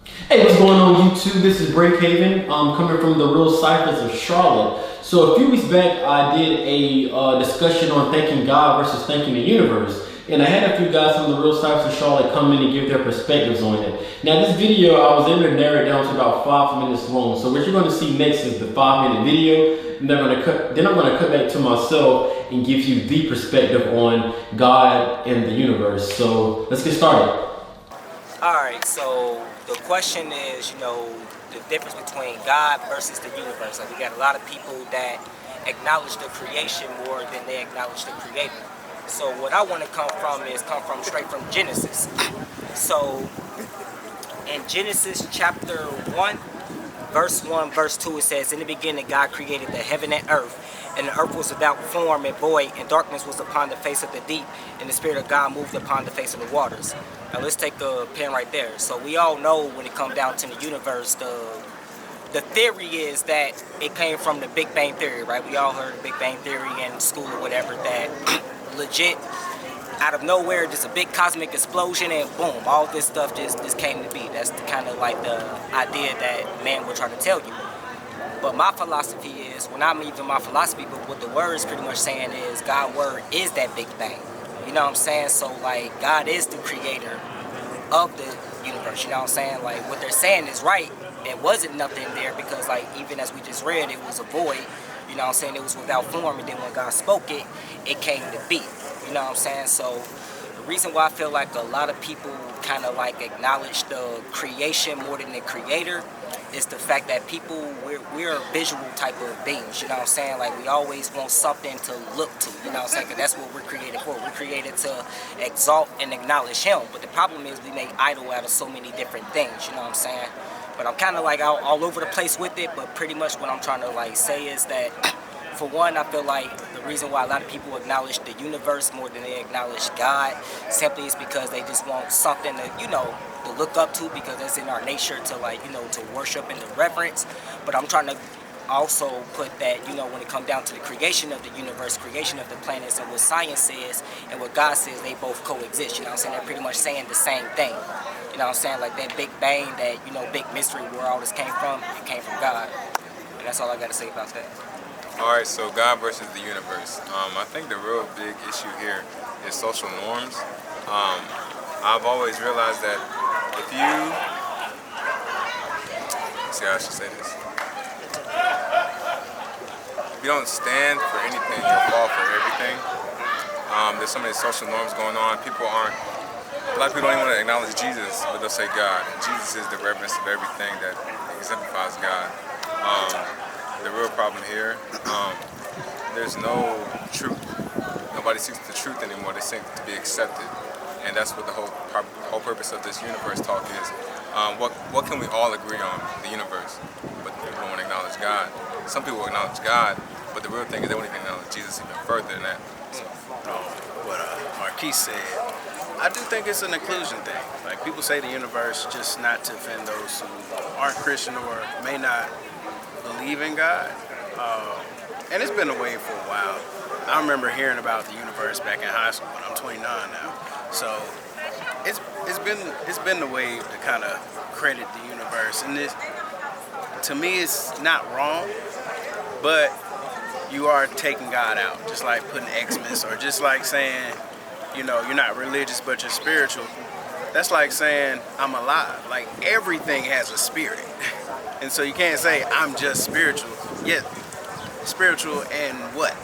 Hey, what's going on YouTube? This is Breakhaven, coming from the real Cyphers of Charlotte. So a few weeks back, I did a discussion on thanking God versus thanking the universe. And I had a few guys from the real Cyphers of Charlotte come in and give their perspectives on it. Now this video, I was able to narrow it down to about 5 minutes long. So what you're going to see next is the 5-minute video. And then I'm going to cut back to myself and give you the perspective on God and the universe. So let's get started. Alright, so the question is, the difference between God versus the universe. Like, we got a lot of people that acknowledge the creation more than they acknowledge the creator. So what I want to come from straight from Genesis. So in Genesis chapter 1, verse 1, verse 2, it says, "In the beginning God created the heaven and earth, and the earth was without form and void, and darkness was upon the face of the deep, and the Spirit of God moved upon the face of the waters." Now let's take a pen right there. So we all know when it comes down to the universe, the theory is that it came from the Big Bang Theory, right? We all heard the Big Bang Theory in school or whatever, that legit out of nowhere, just a big cosmic explosion, and boom, all this stuff just came to be. That's kind of like the idea that man will try to tell you. But my philosophy is, well, not even my philosophy, but what the word is pretty much saying is, God's word is that Big Bang. You know what I'm saying? So like, God is the creator of the universe. You know what I'm saying? Like, what they're saying is right. There wasn't nothing there because, like, even as we just read, it was a void. You know what I'm saying? It was without form, and then when God spoke it, it came to be. You know what I'm saying? So the reason why I feel like a lot of people kind of like acknowledge the creation more than the creator is the fact that people, we're visual type of beings. You know what I'm saying? Like, we always want something to look to. You know what I'm saying? Because that's what we're created for. We're created to exalt and acknowledge Him. But the problem is we make idol out of so many different things. You know what I'm saying? But I'm kind of like all over the place with it. But pretty much what I'm trying to like say is that, for one, I feel like the reason why a lot of people acknowledge the universe more than they acknowledge God simply is because they just want something to, to look up to, because it's in our nature to, like, to worship and to reverence. But I'm trying to also put that, when it comes down to the creation of the universe, creation of the planets, and what science says and what God says, they both coexist. You know what I'm saying? They're pretty much saying the same thing. You know what I'm saying? Like that big bang, that, big mystery where all this came from, it came from God. And that's all I got to say about that. Alright, so God versus the universe. I think the real big issue here is social norms. I've always realized that if you, let's see how I should say this. If you don't stand for anything, you'll fall for everything. There's so many social norms going on. A lot of people don't even want to acknowledge Jesus, but they'll say God. And Jesus is the reverence of everything that exemplifies God. The real problem here, there's no truth. Nobody seeks the truth anymore. They seek to be accepted, and that's what the whole purpose of this universe talk is. What can we all agree on? The universe, but people don't want to acknowledge God. Some people acknowledge God, but the real thing is they won't even acknowledge Jesus even further than that. So, what Marquise said, I do think it's an inclusion thing. Like, people say the universe just not to offend those who aren't Christian or may not believe in God, and it's been a way for a while. I remember hearing about the universe back in high school, and I'm 29 now. So it's been the way to kind of credit the universe, and this, to me, it's not wrong, but you are taking God out, just like putting Xmas, or just like saying, you're not religious but you're spiritual. That's like saying I'm alive. Like, everything has a spirit. And so you can't say I'm just spiritual. Yeah, spiritual and what?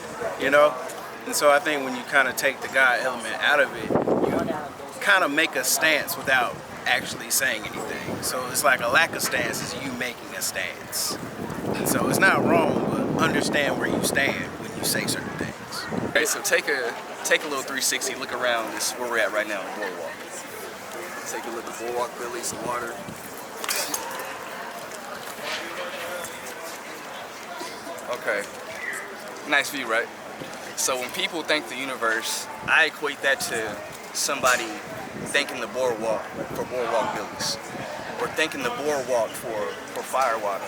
And so I think when you kind of take the God element out of it, you kind of make a stance without actually saying anything. So it's like a lack of stance is you making a stance. And so it's not wrong, but understand where you stand when you say certain things. Okay, so take a little 360, look around this where we're at right now, the boardwalk. Take a look at the boardwalk, Billy, some water. Okay, nice view, right? So when people thank the universe, I equate that to somebody thanking the boardwalk for boardwalk billies, or thanking the boardwalk for fire water,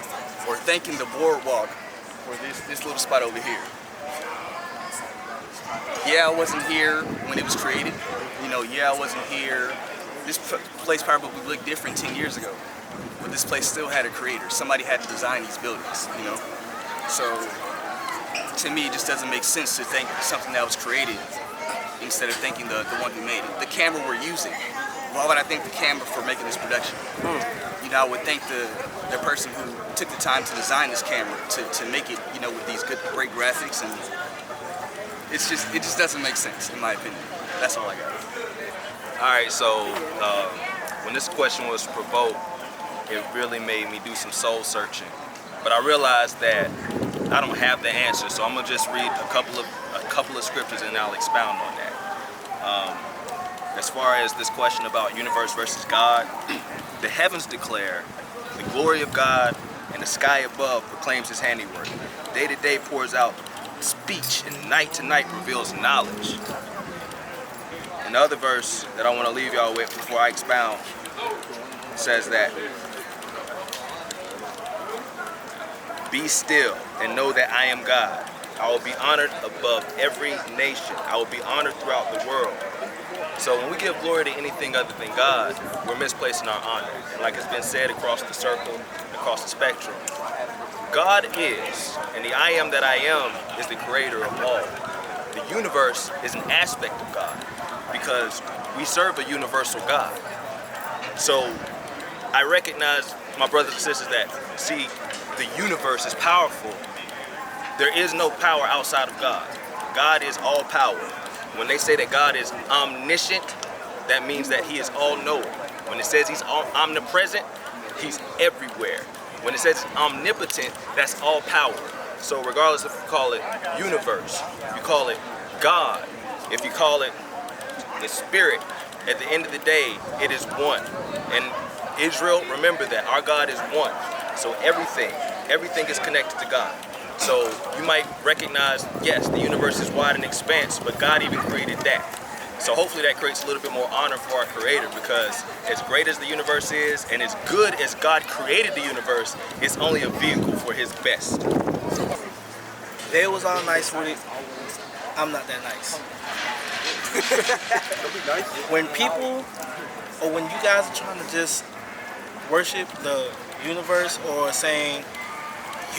or thanking the boardwalk for this little spot over here. Yeah, I wasn't here when it was created. Yeah, I wasn't here. This place probably looked different 10 years ago. but this place still had a creator. Somebody had to design these buildings, you know? So to me, it just doesn't make sense to think something that was created instead of thanking the one who made it. The camera we're using, why would I thank the camera for making this production? You know, I would thank the person who took the time to design this camera to make it, you know, with these great graphics, and it just doesn't make sense in my opinion. That's all I got. All right, so when this question was provoked, it really made me do some soul searching. But I realized that I don't have the answer, so I'm gonna just read a couple of scriptures and I'll expound on that. As far as this question about universe versus God, the heavens declare the glory of God, and the sky above proclaims his handiwork. Day to day pours out speech, and night to night reveals knowledge. And the other verse that I want to leave y'all with before I expound says that, be still and know that I am God. I will be honored above every nation. I will be honored throughout the world. So when we give glory to anything other than God, we're misplacing our honor. Like it's been said across the circle, across the spectrum, God is, and the I am that I am is the creator of all. The universe is an aspect of God because we serve a universal God. So I recognize, my brothers and sisters, that see, the universe is powerful. There is no power outside of God. God is all power. When they say that God is omniscient, that means that he is all-knowing. When it says he's omnipresent, he's everywhere. When it says omnipotent, that's all power. So regardless if you call it universe, you call it God, if you call it the spirit, at the end of the day, it is one. And Israel, remember that our God is one. So everything is connected to God. So you might recognize, yes, the universe is wide and expanse, but God even created that. So hopefully that creates a little bit more honor for our creator, because as great as the universe is and as good as God created the universe, it's only a vehicle for his best. They was all nice with it. I'm not that nice. When people, or when you guys are trying to just worship the universe or saying,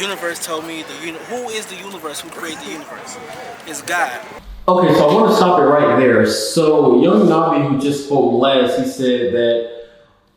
universe told me, who is the universe? Who created the universe? It's God. Okay, so I want to stop it right there. So young Nabi, who just spoke last, he said that,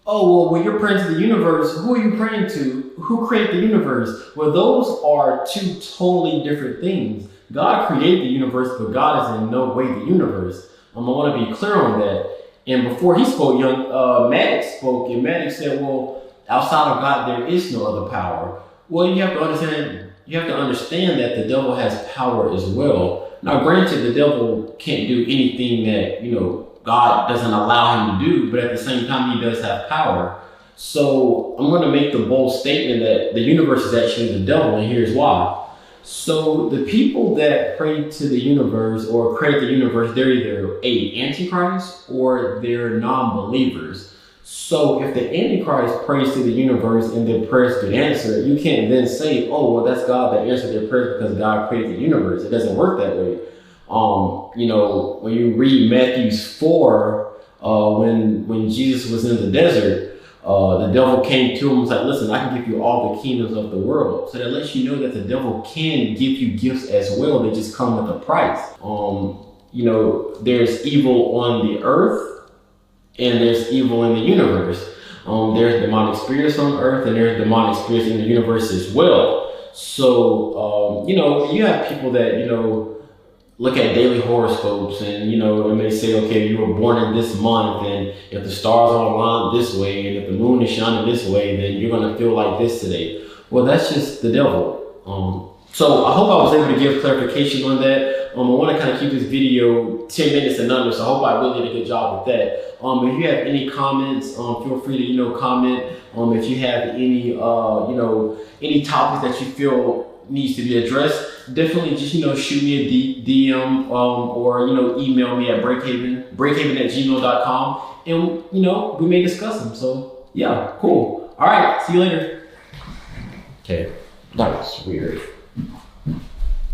oh, well, when you're praying to the universe, who are you praying to? Who created the universe? Well, those are two totally different things. God created the universe, but God is in no way the universe. I want to be clear on that. And before he spoke, young Maddox spoke, and Maddox said, well, outside of God, there is no other power. Well, you have to understand that the devil has power as well. Now, granted, the devil can't do anything that, God doesn't allow him to do, but at the same time, he does have power. So I'm going to make the bold statement that the universe is actually the devil, and here's why. So the people that pray to the universe or credit the universe, they're either Antichrist or they're non-believers. So if the Antichrist prays to the universe and their prayers get answered, you can't then say, oh, well, that's God that answered their prayers because God created the universe. It doesn't work that way. When you read Matthew 4, when Jesus was in the desert, the devil came to him and was like, listen, I can give you all the kingdoms of the world. So that lets you know that the devil can give you gifts as well. They just come with a price. There's evil on the earth, and there's evil in the universe. There's demonic spirits on earth, and there's demonic spirits in the universe as well. So, you have people that, look at daily horoscopes and, and they say, okay, you were born in this month, and if the stars are aligned this way, and if the moon is shining this way, then you're going to feel like this today. Well, that's just the devil. So I hope I was able to give clarification on that. I want to kind of keep this video 10 minutes and under, so I hope I really did a good job with that. If you have any comments, feel free to, comment. If you have any, any topics that you feel needs to be addressed, definitely just, shoot me a DM, or, email me at breakhaven@gmail.com, and, we may discuss them. So yeah, cool. All right. See you later. Okay. That was weird.